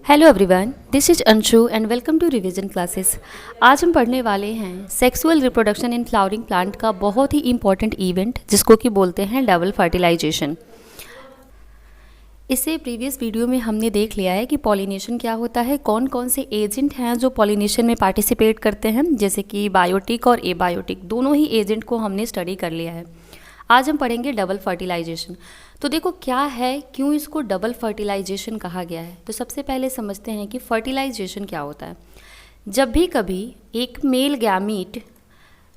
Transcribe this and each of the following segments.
Hello everyone, this is Anshu and welcome to revision classes. आज हम पढ़ने वाले हैं sexual reproduction in flowering plant का बहुत ही इंपॉर्टेंट इवेंट जिसको कि बोलते हैं डबल फर्टिलाइजेशन। इससे प्रीवियस वीडियो में हमने देख लिया है कि पॉलिनेशन क्या होता है, कौन कौन से एजेंट हैं जो पॉलिनेशन में पार्टिसिपेट करते हैं, जैसे कि बायोटिक और एबायोटिक दोनों ही एजेंट को हमने स्टडी कर लिया है। आज हम पढ़ेंगे डबल फर्टिलाइजेशन। तो देखो क्या है, क्यों इसको डबल फर्टिलाइजेशन कहा गया है। तो सबसे पहले समझते हैं कि फर्टिलाइजेशन क्या होता है। जब भी कभी एक मेल गैमीट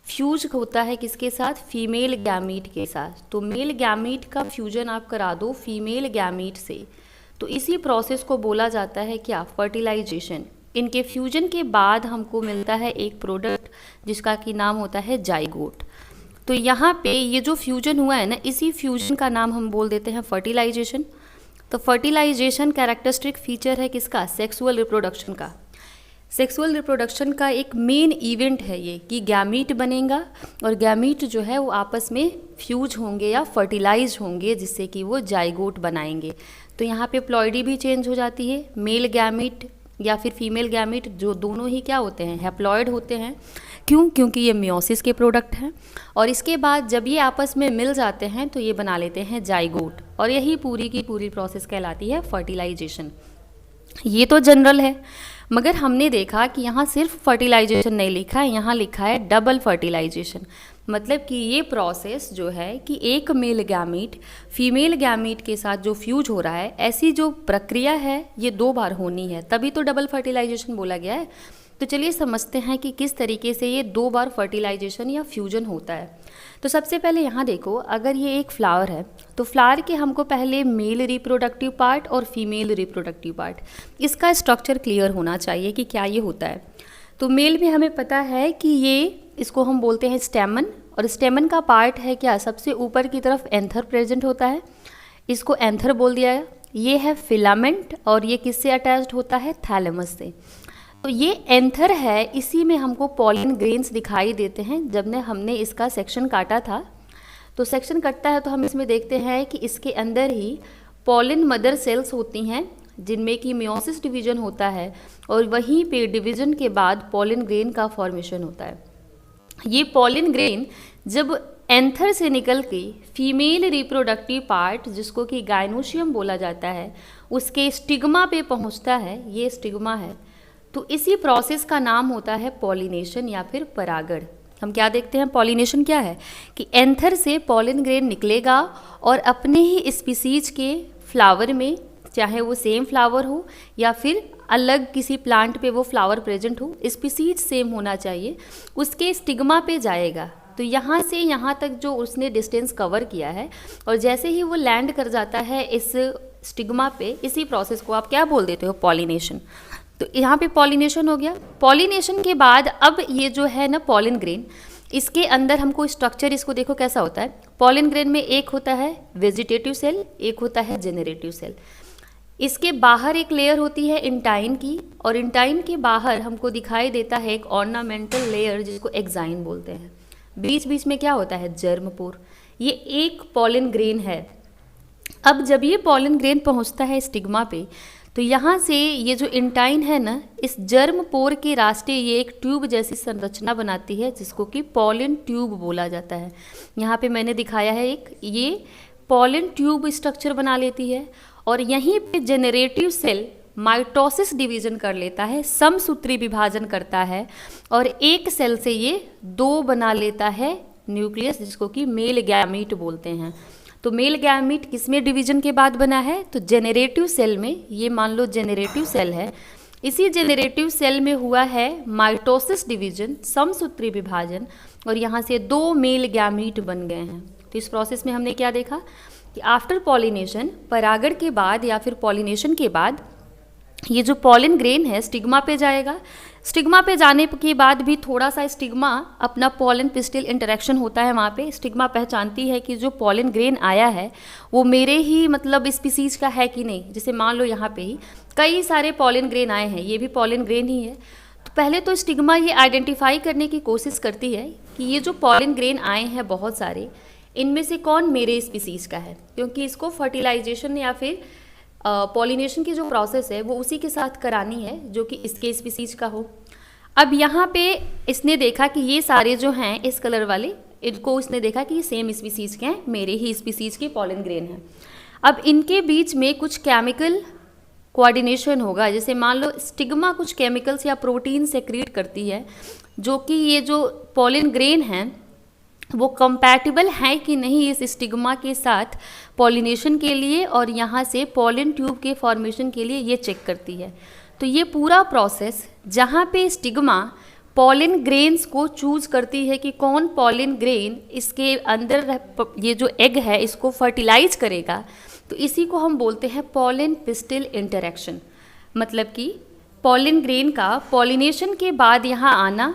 फ्यूज होता है किसके साथ, फीमेल गैमीट के साथ, तो मेल गैमीट का फ्यूजन आप करा दो फीमेल गैमीट से, तो इसी प्रोसेस को बोला जाता है क्या, फर्टिलाइजेशन। इनके फ्यूजन के बाद हमको मिलता है एक प्रोडक्ट जिसका कि नाम होता है जाइगोट। तो यहाँ पे ये जो फ्यूजन हुआ है ना, इसी फ्यूजन का नाम हम बोल देते हैं फर्टिलाइजेशन। तो फर्टिलाइजेशन कैरेक्टरिस्टिक फीचर है किसका, सेक्सुअल रिप्रोडक्शन का। सेक्सुअल रिप्रोडक्शन का एक मेन इवेंट है ये कि गैमीट बनेगा और गैमीट जो है वो आपस में फ्यूज होंगे या फर्टिलाइज होंगे जिससे कि वो जाइगोट बनाएंगे। तो यहाँ पे प्लॉइडी भी चेंज हो जाती है, मेल गैमीट या फिर फीमेल गैमीट जो दोनों ही क्या होते हैं, हैप्लॉइड होते हैं। क्यों, क्योंकि ये मियोसिस के प्रोडक्ट हैं और इसके बाद जब ये आपस में मिल जाते हैं तो ये बना लेते हैं जाइगोट, और यही पूरी की पूरी प्रोसेस कहलाती है फर्टिलाइजेशन। ये तो जनरल है, मगर हमने देखा कि यहाँ सिर्फ फर्टिलाइजेशन नहीं लिखा है, यहाँ लिखा है डबल फर्टिलाइजेशन। मतलब कि ये प्रोसेस जो है कि एक मेल गैमीट फीमेल गैमीट के साथ जो फ्यूज हो रहा है, ऐसी जो प्रक्रिया है ये 2 बार होनी है, तभी तो डबल फर्टिलाइजेशन बोला गया है। तो चलिए समझते हैं कि किस तरीके से ये 2 बार फर्टिलाइजेशन या फ्यूजन होता है। तो सबसे पहले यहाँ देखो, अगर ये एक फ्लावर है तो फ्लावर के हमको पहले मेल रिप्रोडक्टिव पार्ट और फीमेल रिप्रोडक्टिव पार्ट, इसका स्ट्रक्चर क्लियर होना चाहिए कि क्या ये होता है। तो मेल में हमें पता है कि ये, इसको हम बोलते हैं स्टेमन, और स्टेमन का पार्ट है क्या, सबसे ऊपर की तरफ एंथर प्रेजेंट होता है, इसको एंथर बोल दिया है। ये है फिलामेंट और ये किससे अटैच्ड होता है, थैलेमस से। तो ये एंथर है, इसी में हमको पॉलन ग्रेन्स दिखाई देते हैं। जब ने हमने इसका सेक्शन काटा था, तो सेक्शन कटता है तो हम इसमें देखते हैं कि इसके अंदर ही पॉलन मदर सेल्स होती हैं जिनमें कि मियोसिस डिवीजन होता है, और वहीं पे डिवीजन के बाद पॉलन ग्रेन का फॉर्मेशन होता है। ये पॉलन ग्रेन जब एंथर से निकल के फीमेल रिप्रोडक्टिव पार्ट जिसको कि गाइनोशियम बोला जाता है, उसके स्टिग्मा पे पहुंचता है, ये स्टिग्मा है, तो इसी प्रोसेस का नाम होता है पॉलिनेशन या फिर परागण। हम क्या देखते हैं, पॉलिनेशन क्या है कि एंथर से पॉलन ग्रेन निकलेगा और अपने ही स्पीसीज के फ्लावर में, चाहे वो सेम फ्लावर हो या फिर अलग किसी प्लांट पे वो फ्लावर प्रेजेंट हो, स्पीसीज सेम होना चाहिए, उसके स्टिग्मा पे जाएगा। तो यहाँ से यहाँ तक जो उसने डिस्टेंस कवर किया है, और जैसे ही वो लैंड कर जाता है इस स्टिग्मा पे, इसी प्रोसेस को आप क्या बोल देते हो, पॉलिनेशन। तो यहाँ पे पॉलिनेशन हो गया। पॉलिनेशन के बाद अब ये जो है ना पॉलन ग्रेन, इसके अंदर हमको स्ट्रक्चर, इसको देखो कैसा होता है। पॉलन ग्रेन में एक होता है वेजिटेटिव सेल, एक होता है जेनरेटिव सेल। इसके बाहर एक लेयर होती है इंटाइन की, और इंटाइन के बाहर हमको दिखाई देता है एक ऑर्नामेंटल लेयर जिसको एक्साइन बोलते हैं। बीच बीच में क्या होता है, जर्मपोर। ये एक पॉलन ग्रेन है। अब जब ये पॉलन ग्रेन पहुँचता है स्टिग्मा पे, तो यहाँ से ये जो इंटाइन है ना, इस जर्म पोर के रास्ते ये एक ट्यूब जैसी संरचना बनाती है जिसको कि पॉलन ट्यूब बोला जाता है। यहाँ पे मैंने दिखाया है एक, ये पॉलन ट्यूब स्ट्रक्चर बना लेती है, और यहीं पे जेनरेटिव सेल माइटोसिस डिवीजन कर लेता है, समसूत्री विभाजन करता है, और एक सेल से ये 2 बना लेता है न्यूक्लियस जिसको कि मेल गैमीट बोलते हैं। तो मेल गैमीट किसमें डिवीजन के बाद बना है, तो जेनरेटिव सेल में। ये मान लो जेनरेटिव सेल है, इसी जेनरेटिव सेल में हुआ है माइटोसिस डिवीजन, समसूत्री विभाजन, और यहाँ से 2 मेल गैमीट बन गए हैं। तो इस प्रोसेस में हमने क्या देखा कि आफ्टर पॉलिनेशन, परागण के बाद या फिर पॉलिनेशन के बाद, ये जो पॉलन ग्रेन है स्टिग्मा पे जाएगा। स्टिग्मा पे जाने के बाद भी थोड़ा सा स्टिग्मा अपना पॉलन पिस्टिल इंटरेक्शन होता है, वहाँ पे स्टिग्मा पहचानती है कि जो पॉलन ग्रेन आया है वो मेरे ही मतलब स्पीसीज का है कि नहीं। जैसे मान लो यहाँ पे ही कई सारे पॉलन ग्रेन आए हैं, ये भी पॉलन ग्रेन ही है। तो पहले तो स्टिग्मा ये आइडेंटिफाई करने की कोशिश करती है कि ये जो पॉलन ग्रेन आए हैं बहुत सारे, इनमें से कौन मेरे स्पीसीज का है, क्योंकि इसको फर्टिलाइजेशन या फिर पॉलिनेशन की जो प्रोसेस है वो उसी के साथ करानी है जो कि इसके स्पीसीज का हो। अब यहाँ पे इसने देखा कि ये सारे जो हैं इस कलर वाले, इनको इसने देखा कि ये सेम स्पीसीज के हैं, मेरे ही स्पीसीज के पॉलन ग्रेन हैं। अब इनके बीच में कुछ केमिकल कोऑर्डिनेशन होगा, जैसे मान लो स्टिग्मा कुछ केमिकल्स या प्रोटीन सेक्रीट करती है, जो कि ये जो पॉलन ग्रेन हैं वो कंपैटिबल है कि नहीं इस स्टिग्मा के साथ पॉलिनेशन के लिए और यहाँ से पॉलन ट्यूब के फॉर्मेशन के लिए ये चेक करती है। तो ये पूरा प्रोसेस जहाँ पे स्टिग्मा पॉलन ग्रेन्स को चूज करती है कि कौन पॉलन ग्रेन इसके अंदर ये जो एग है इसको फर्टिलाइज करेगा, तो इसी को हम बोलते हैं पॉलन पिस्टिल इंटरेक्शन। मतलब कि पॉलन ग्रेन का पॉलिनेशन के बाद यहाँ आना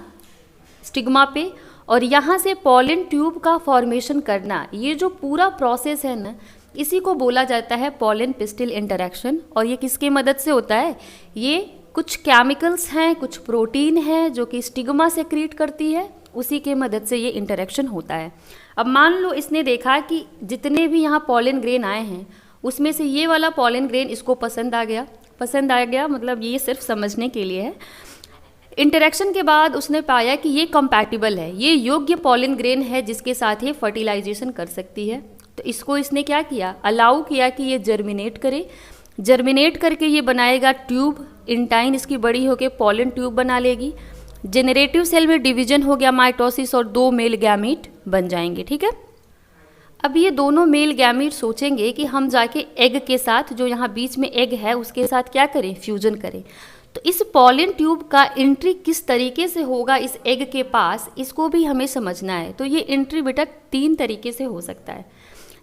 स्टिग्मा पे और यहाँ से पॉलन ट्यूब का फॉर्मेशन करना, ये जो पूरा प्रोसेस है ना, इसी को बोला जाता है पॉलन पिस्टिल इंटरेक्शन। और ये किसके मदद से होता है? ये कुछ केमिकल्स हैं, कुछ प्रोटीन है जो कि स्टिग्मा सेक्रीट करती है, उसी के मदद से ये इंटरेक्शन होता है। अब मान लो इसने देखा कि जितने भी यहाँ पॉलन ग्रेन आए हैं उसमें से ये वाला पॉलन ग्रेन इसको पसंद आ गया, मतलब ये सिर्फ समझने के लिए है। इंटरेक्शन के बाद उसने पाया कि ये कंपैटिबल है, ये योग्य पॉलन ग्रेन है जिसके साथ ये फर्टिलाइजेशन कर सकती है। तो इसको इसने क्या किया? अलाउ किया कि ये जर्मिनेट करे। जर्मिनेट करके ये बनाएगा ट्यूब, इंटाइन इसकी बड़ी होकर पॉलन ट्यूब बना लेगी। जेनरेटिव सेल में डिवीजन हो गया माइटोसिस और 2 मेल गैमीट बन जाएंगे। ठीक है, अब ये दोनों मेल गैमीट सोचेंगे कि हम जाके एग के साथ, जो यहाँ बीच में एग है उसके साथ क्या करें? फ्यूजन करें। तो इस पॉलन ट्यूब का एंट्री किस तरीके से होगा इस एग के पास, इसको भी हमें समझना है। तो ये एंट्री बेटा 3 तरीके से हो सकता है।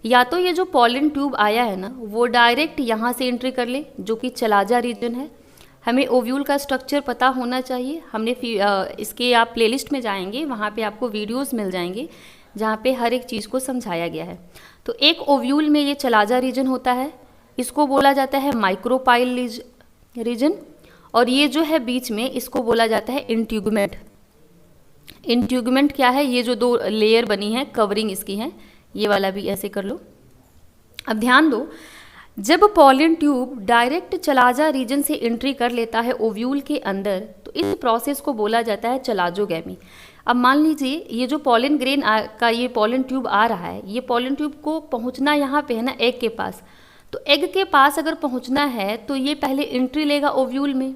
या तो ये जो पॉलन ट्यूब आया है ना वो डायरेक्ट यहाँ से एंट्री कर ले, जो कि चलाजा रीजन है। हमें ओव्यूल का स्ट्रक्चर पता होना चाहिए। हमने इसके आप प्लेलिस्ट में जाएंगे, वहाँ पे आपको वीडियोस मिल जाएंगे जहाँ पे हर एक चीज़ को समझाया गया है। तो एक ओव्यूल में ये चलाजा रीजन होता है, इसको बोला जाता है माइक्रोपाइल रीजन। और ये जो है बीच में, इसको बोला जाता है इंट्यूगमेंट। इंट्यूगमेंट क्या है? ये जो 2 लेयर बनी है, कवरिंग इसकी है, ये वाला भी ऐसे कर लो। अब ध्यान दो, जब pollen tube direct chalaza region से एंट्री कर लेता है ओव्यूल के अंदर, तो इस प्रोसेस को बोला जाता है चलाजोगैमी। अब मान लीजिए ये जो पॉलन ग्रेन का ये पॉलन ट्यूब आ रहा है, ये पॉलन ट्यूब को पहुंचना यहाँ पे है ना एग के पास। तो एग के पास अगर पहुंचना है तो ये पहले एंट्री लेगा ओव्यूल में।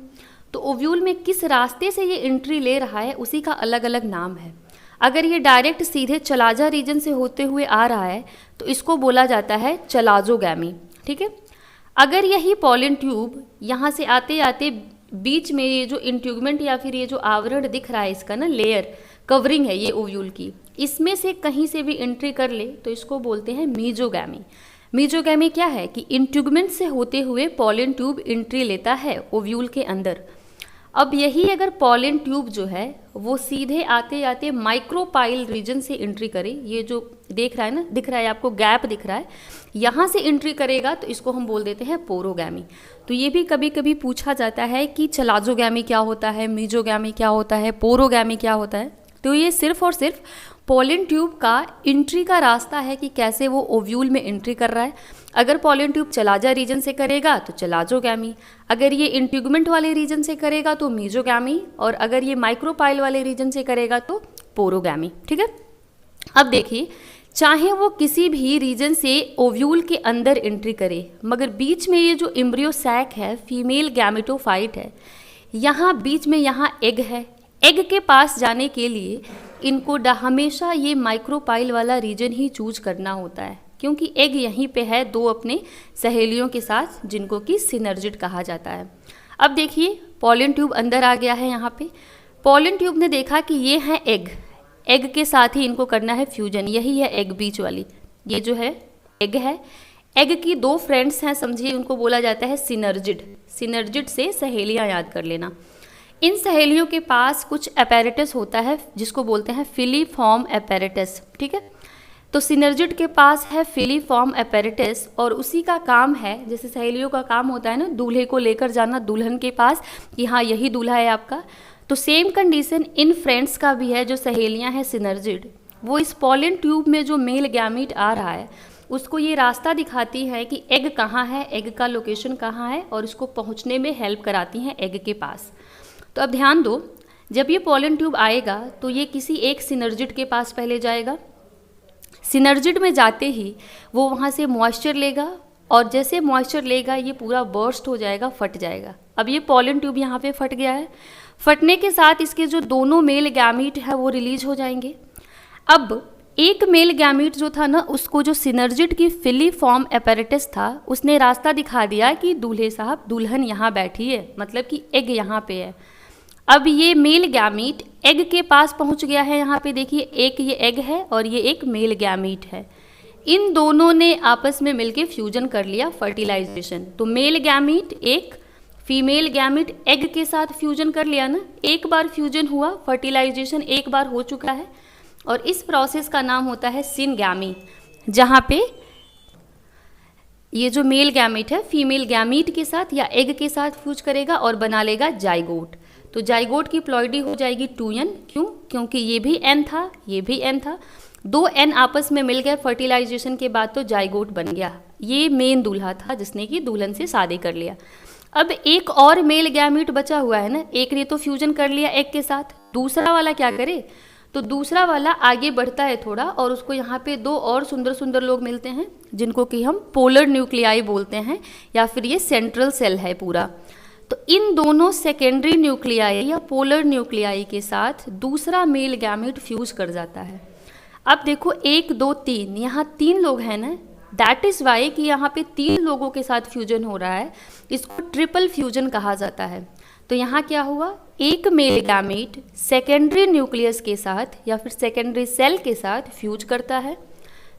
तो ओव्यूल में किस रास्ते से ये एंट्री ले रहा है उसी का अलग अलग नाम है। अगर ये डायरेक्ट सीधे चलाजा रीजन से होते हुए आ रहा है तो इसको बोला जाता है चलाजोगैमी। ठीक है, अगर यही पॉलन ट्यूब यहाँ से आते आते बीच में ये जो इंट्यूगमेंट या फिर ये जो आवरण दिख रहा है इसका ना, लेयर कवरिंग है ये ओव्यूल की, इसमें से कहीं से भी एंट्री कर ले तो इसको बोलते हैं मीजोगैमी। मीजोगैमी क्या है कि इंट्यूगमेंट से होते हुए पॉलन ट्यूब एंट्री लेता है ओव्यूल के अंदर। अब यही अगर पॉलन ट्यूब जो है वो सीधे आते आते माइक्रोपाइल रीजन से एंट्री करे, ये जो देख रहा है ना, दिख रहा है आपको गैप दिख रहा है, यहाँ से एंट्री करेगा तो इसको हम बोल देते हैं पोरोगैमी। तो ये भी कभी कभी पूछा जाता है कि चलाजोगैमी क्या होता है, मीजोगैमी क्या होता है, पोरोगैमी क्या होता है। तो ये सिर्फ और सिर्फ पॉलन ट्यूब का एंट्री का रास्ता है कि कैसे वो ओव्यूल में एंट्री कर रहा है। अगर पॉलन ट्यूब चलाजा रीजन से करेगा तो चलाजोगैमी, अगर ये इंट्यूगमेंट वाले रीजन से करेगा तो मीजोगैमी, और अगर ये माइक्रोपाइल वाले रीजन से करेगा तो पोरोगैमी। ठीक है, अब देखिए, चाहे वो किसी भी रीजन से ओव्यूल के अंदर एंट्री करे, मगर बीच में ये जो एम्ब्रियो सैक है, फीमेल गैमेटोफाइट है, यहाँ बीच में यहाँ एग है। एग के पास जाने के लिए इनको हमेशा ये माइक्रोपाइल वाला रीजन ही चूज करना होता है, क्योंकि एग यहीं पे है 2 अपने सहेलियों के साथ, जिनको कि सिनर्जिड कहा जाता है। अब देखिए, पॉलन ट्यूब अंदर आ गया है। यहाँ पे पॉलन ट्यूब ने देखा कि ये है एग, एग के साथ ही इनको करना है फ्यूजन। यही है एग बीच वाली, ये जो है एग है। एग की 2 फ्रेंड्स हैं, समझिए उनको बोला जाता है सिनर्जिड। सिनर्जिड से सहेलियाँ याद कर लेना। इन सहेलियों के पास कुछ अपैरेटस होता है जिसको बोलते हैं फिलीफॉर्म अपैरेटस। ठीक है, तो सिनर्जिड के पास है फिलीफॉर्म अपैरेटस, और उसी का काम है, जैसे सहेलियों का काम होता है ना दूल्हे को लेकर जाना दुल्हन के पास कि हाँ यही दूल्हा है आपका, तो सेम कंडीशन इन फ्रेंड्स का भी है। जो सहेलियां हैं सिनर्जिड, वो इस पॉलन ट्यूब में जो मेल गैमीट आ रहा है उसको ये रास्ता दिखाती है कि एग कहाँ है, एग का लोकेशन कहाँ है, और उसको पहुँचने में हेल्प कराती हैं एग के पास। तो अब ध्यान दो, जब ये पॉलन ट्यूब आएगा तो ये किसी एक सिनर्जिड के पास पहले जाएगा। सिनर्जिड में जाते ही वो वहाँ से मॉइस्चर लेगा, और जैसे मॉइस्चर लेगा ये पूरा बर्स्ट हो जाएगा, फट जाएगा। अब ये पॉलन ट्यूब यहाँ पे फट गया है। फटने के साथ इसके जो दोनों मेल गैमीट है वो रिलीज हो जाएंगे। अब एक मेल गैमीट जो था ना, उसको जो सिनर्जिड की फिलीफॉर्म एपेरेटस था उसने रास्ता दिखा दिया कि दूल्हे साहब दुल्हन यहाँ बैठी है, मतलब कि एग यहाँ पे है। अब ये मेल गैमीट एग के पास पहुँच गया है। यहाँ पे देखिए, एक ये एग है और ये एक मेल गैमीट है। इन दोनों ने आपस में मिलके फ्यूजन कर लिया, फर्टिलाइजेशन। तो मेल गैमीट एक फीमेल गैमीट एग के साथ फ्यूजन कर लिया ना, एक बार फ्यूजन हुआ, फर्टिलाइजेशन एक बार हो चुका है, और इस प्रोसेस का नाम होता है सिनगैमी, जहाँ पे ये जो मेल गैमीट है फीमेल गैमीट के साथ या एग के साथ फ्यूज करेगा और बना लेगा जाइगोट। तो जाइगोट की प्लॉइडी हो जाएगी 2n। क्यों? क्योंकि ये भी n था, ये भी n था, 2 n आपस में मिल गए फर्टिलाइजेशन के बाद, तो जाइगोट बन गया। ये मेन दूल्हा था जिसने कि दुल्हन से शादी कर लिया। अब एक और मेल गैमीट बचा हुआ है ना, एक ने तो फ्यूजन कर लिया एग के साथ, दूसरा वाला क्या करे? तो दूसरा वाला आगे बढ़ता है थोड़ा, और उसको यहाँ पे 2 और सुंदर सुंदर लोग मिलते हैं जिनको कि हम पोलर न्यूक्लियाई बोलते हैं, या फिर ये सेंट्रल सेल है पूरा। तो इन दोनों सेकेंडरी न्यूक्लियाई या पोलर न्यूक्लियाई के साथ दूसरा मेल गैमीट फ्यूज कर जाता है। अब देखो 1 2 3, यहाँ 3 लोग हैं ना, दैट इज़ वाई कि यहाँ पे 3 लोगों के साथ फ्यूजन हो रहा है, इसको ट्रिपल फ्यूजन कहा जाता है। तो यहाँ क्या हुआ, एक मेल गैमीट सेकेंडरी न्यूक्लियस के साथ या फिर सेकेंडरी सेल के साथ फ्यूज करता है।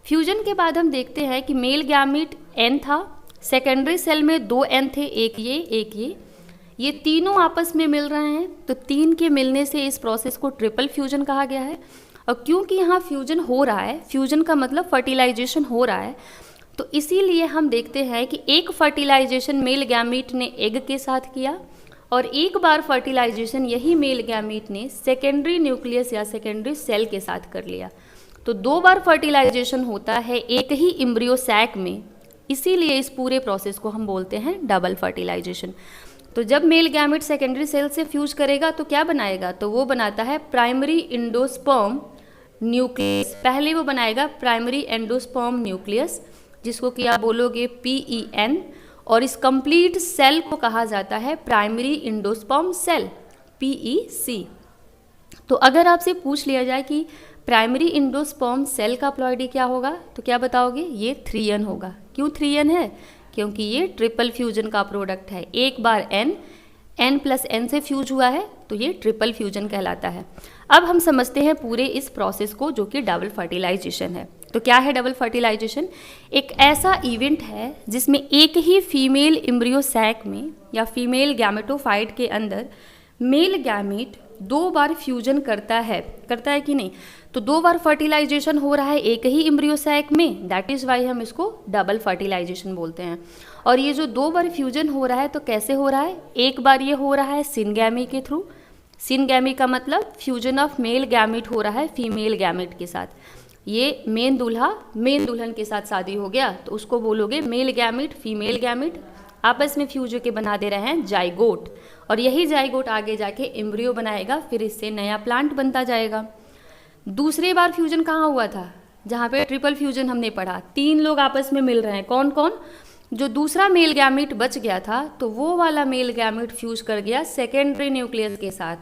फ्यूजन के बाद हम देखते हैं कि मेल गैमीट n था, सेकेंडरी सेल में 2 n थे, एक ये तीनों आपस में मिल रहे हैं, तो 3 के मिलने से इस प्रोसेस को ट्रिपल फ्यूजन कहा गया है। और क्योंकि यहाँ फ्यूजन हो रहा है, फ्यूजन का मतलब फर्टिलाइजेशन हो रहा है, तो इसीलिए हम देखते हैं कि एक फर्टिलाइजेशन मेल गैमीट ने एग के साथ किया, और एक बार फर्टिलाइजेशन यही मेल गैमीट ने सेकेंडरी न्यूक्लियस या सेकेंडरी सेल के साथ कर लिया। तो 2 बार फर्टिलाइजेशन होता है एक ही एम्ब्रियो सैक में, इसीलिए इस पूरे प्रोसेस को हम बोलते हैं डबल फर्टिलाइजेशन। तो जब मेल गैमीट सेकेंडरी सेल से फ्यूज करेगा तो क्या बनाएगा, तो वो बनाता है प्राइमरी एंडोस्पर्म न्यूक्लियस। पहले वो बनाएगा प्राइमरी एंडोस्पर्म न्यूक्लियस, जिसको कि आप बोलोगे PEN, और इस कंप्लीट सेल को कहा जाता है प्राइमरी एंडोस्पर्म सेल, PEC। तो अगर आपसे पूछ लिया जाए कि प्राइमरी एंडोस्पर्म सेल का प्लॉइडी क्या होगा, तो क्या बताओगे, ये 3n होगा। क्यों 3n है? क्योंकि ये ट्रिपल फ्यूजन का प्रोडक्ट है। एक बार n प्लस n से फ्यूज हुआ है, तो ये ट्रिपल फ्यूजन कहलाता है। अब हम समझते हैं पूरे इस प्रोसेस को, जो कि डबल फर्टिलाइजेशन है। तो क्या है डबल फर्टिलाइजेशन? एक ऐसा इवेंट है जिसमें एक ही फीमेल एम्ब्रियो सैक में या फीमेल गैमेटोफाइट के अंदर मेल गैमीट 2 बार फ्यूजन करता है कि नहीं? तो 2 बार फर्टिलाइजेशन हो रहा है एक ही एम्ब्रियो सैक में, दैट इज़ वाई हम इसको डबल फर्टिलाइजेशन बोलते हैं। और ये जो 2 बार फ्यूजन हो रहा है, तो कैसे हो रहा है? एक बार ये हो रहा है सिनगैमी के थ्रू। सिनगैमी का मतलब फ्यूजन ऑफ मेल गैमीट हो रहा है फीमेल गैमीट के साथ। ये मेन दूल्हा मेन दुल्हन के साथ शादी हो गया, तो उसको बोलोगे मेल गैमीट फीमेल गैमीट आपस में फ्यूज के बना दे रहे हैं जाइगोट, और यही जाइगोट आगे जाके एम्ब्रियो बनाएगा, फिर इससे नया प्लांट बनता जाएगा। दूसरी बार फ्यूजन कहाँ हुआ था? जहाँ पे ट्रिपल फ्यूजन हमने पढ़ा, 3 लोग आपस में मिल रहे हैं। कौन कौन? जो दूसरा मेल गैमीट बच गया था, तो वो वाला मेल गैमीट फ्यूज कर गया सेकेंडरी न्यूक्लियस के साथ।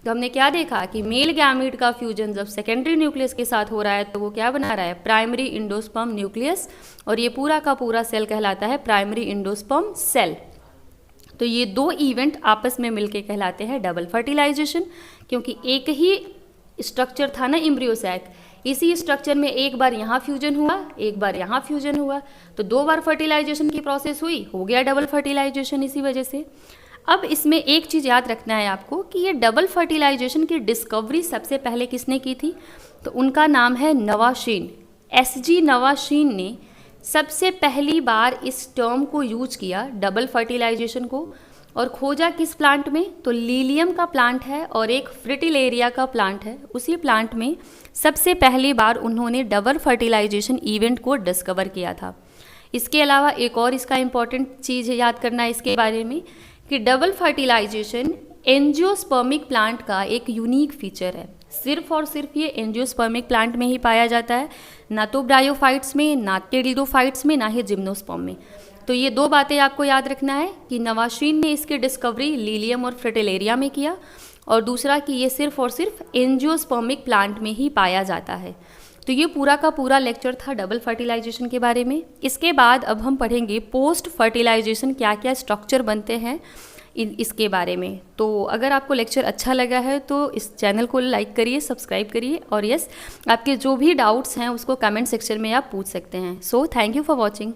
तो हमने क्या देखा कि मेल गैमीट का फ्यूजन जब सेकेंडरी न्यूक्लियस के साथ हो रहा है, तो वो क्या बना रहा है? प्राइमरी एंडोस्पर्म न्यूक्लियस, और ये पूरा का पूरा सेल कहलाता है प्राइमरी एंडोस्पर्म सेल। तो ये 2 इवेंट आपस में मिलके कहलाते हैं डबल फर्टिलाइजेशन, क्योंकि एक ही स्ट्रक्चर था ना एम्ब्रियो सैक, इसी स्ट्रक्चर में एक बार यहाँ फ्यूजन हुआ, एक बार यहाँ फ्यूजन हुआ, तो 2 बार फर्टिलाइजेशन की प्रोसेस हुई, हो गया डबल फर्टिलाइजेशन इसी वजह से। अब इसमें एक चीज़ याद रखना है आपको कि ये डबल फर्टिलाइजेशन की डिस्कवरी सबसे पहले किसने की थी? तो उनका नाम है नवाशीन। SG नवाशीन ने सबसे पहली बार इस टर्म को यूज किया, डबल फर्टिलाइजेशन को, और खोजा किस प्लांट में, तो लीलियम का प्लांट है और एक फ्रिटिलेरिया का प्लांट है। उसी प्लांट में सबसे पहली बार उन्होंने डबल फर्टिलाइजेशन इवेंट को डिस्कवर किया था। इसके अलावा एक और इसका इम्पॉर्टेंट चीज़ याद करना है इसके बारे में कि डबल फर्टिलाइजेशन एंजियोस्पर्मिक प्लांट का एक यूनिक फीचर है। सिर्फ और सिर्फ ये एंजियोस्पर्मिक प्लांट में ही पाया जाता है, ना तो ब्रायोफाइट्स में, ना टेरिडोफाइट्स में, ना ही जिम्नोस्पर्म में। तो ये दो बातें आपको याद रखना है कि नवाशीन ने इसकी डिस्कवरी लीलियम और फ्रिटिलेरिया में किया, और दूसरा कि ये सिर्फ और सिर्फ एंजियोस्पर्मिक प्लांट में ही पाया जाता है। तो ये पूरा का पूरा लेक्चर था डबल फर्टिलाइजेशन के बारे में। इसके बाद अब हम पढ़ेंगे पोस्ट फर्टिलाइजेशन क्या क्या स्ट्रक्चर बनते हैं इसके बारे में। तो अगर आपको लेक्चर अच्छा लगा है तो इस चैनल को लाइक करिए, सब्सक्राइब करिए, और यस, आपके जो भी डाउट्स हैं उसको कमेंट सेक्शन में आप पूछ सकते हैं। So thank you for watching.